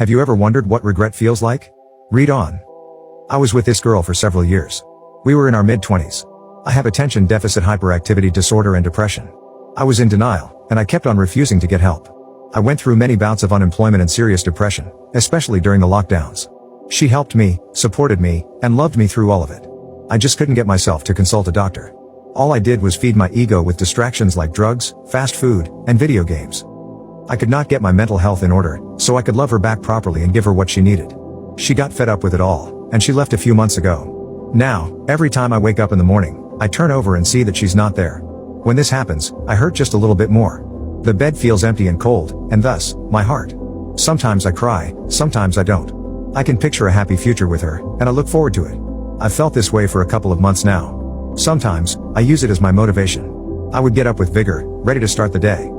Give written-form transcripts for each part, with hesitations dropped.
Have you ever wondered what regret feels like? Read on. I was with this girl for several years. We were in our mid-20s. I have attention deficit hyperactivity disorder and depression. I was in denial, and I kept on refusing to get help. I went through many bouts of unemployment and serious depression, especially during the lockdowns. She helped me, supported me, and loved me through all of it. I just couldn't get myself to consult a doctor. All I did was feed my ego with distractions like drugs, fast food, and video games. I could not get my mental health in order, so I could love her back properly and give her what she needed. She got fed up with it all, and she left a few months ago. Now, every time I wake up in the morning, I turn over and see that she's not there. When this happens, I hurt just a little bit more. The bed feels empty and cold, and thus, my heart. Sometimes I cry, sometimes I don't. I can picture a happy future with her, and I look forward to it. I've felt this way for a couple of months now. Sometimes, I use it as my motivation. I would get up with vigor, ready to start the day.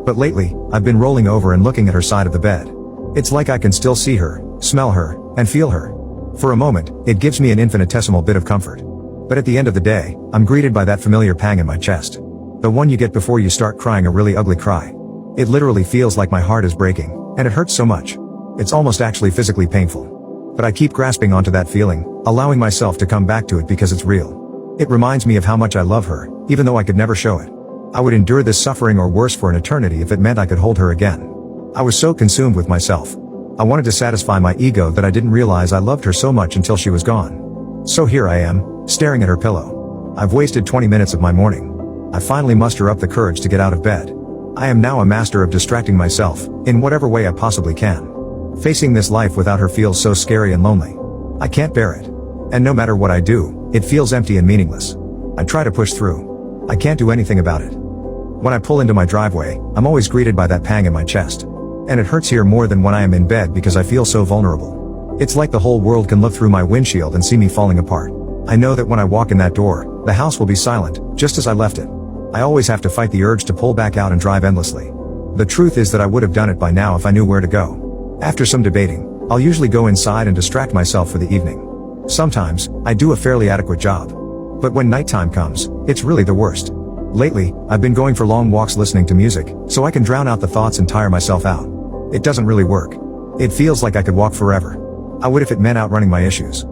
But lately, I've been rolling over and looking at her side of the bed. It's like I can still see her, smell her, and feel her. For a moment, it gives me an infinitesimal bit of comfort. But at the end of the day, I'm greeted by that familiar pang in my chest. The one you get before you start crying a really ugly cry. It literally feels like my heart is breaking, and it hurts so much. It's almost actually physically painful. But I keep grasping onto that feeling, allowing myself to come back to it because it's real. It reminds me of how much I love her, even though I could never show it. I would endure this suffering or worse for an eternity if it meant I could hold her again. I was so consumed with myself. I wanted to satisfy my ego that I didn't realize I loved her so much until she was gone. So here I am, staring at her pillow. I've wasted 20 minutes of my morning. I finally muster up the courage to get out of bed. I am now a master of distracting myself, in whatever way I possibly can. Facing this life without her feels so scary and lonely. I can't bear it. And no matter what I do, it feels empty and meaningless. I try to push through. I can't do anything about it. When I pull into my driveway, I'm always greeted by that pang in my chest. And it hurts here more than when I am in bed because I feel so vulnerable. It's like the whole world can look through my windshield and see me falling apart. I know that when I walk in that door, the house will be silent, just as I left it. I always have to fight the urge to pull back out and drive endlessly. The truth is that I would have done it by now if I knew where to go. After some debating, I'll usually go inside and distract myself for the evening. Sometimes, I do a fairly adequate job. But when nighttime comes, it's really the worst. Lately, I've been going for long walks listening to music, so I can drown out the thoughts and tire myself out. It doesn't really work. It feels like I could walk forever. I would if it meant outrunning my issues.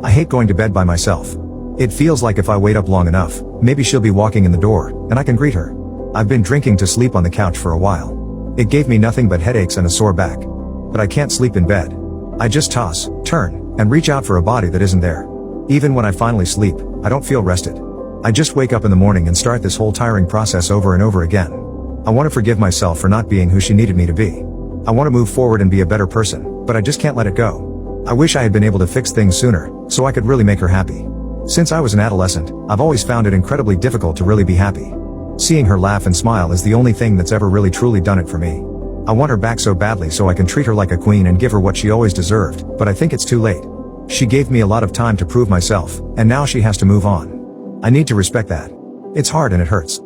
I hate going to bed by myself. It feels like if I wait up long enough, maybe she'll be walking in the door, and I can greet her. I've been drinking to sleep on the couch for a while. It gave me nothing but headaches and a sore back. But I can't sleep in bed. I just toss, turn, and reach out for a body that isn't there. Even when I finally sleep, I don't feel rested. I just wake up in the morning and start this whole tiring process over and over again. I want to forgive myself for not being who she needed me to be. I want to move forward and be a better person, but I just can't let it go. I wish I had been able to fix things sooner, so I could really make her happy. Since I was an adolescent, I've always found it incredibly difficult to really be happy. Seeing her laugh and smile is the only thing that's ever really truly done it for me. I want her back so badly so I can treat her like a queen and give her what she always deserved, but I think it's too late. She gave me a lot of time to prove myself, and now she has to move on. I need to respect that. It's hard and it hurts.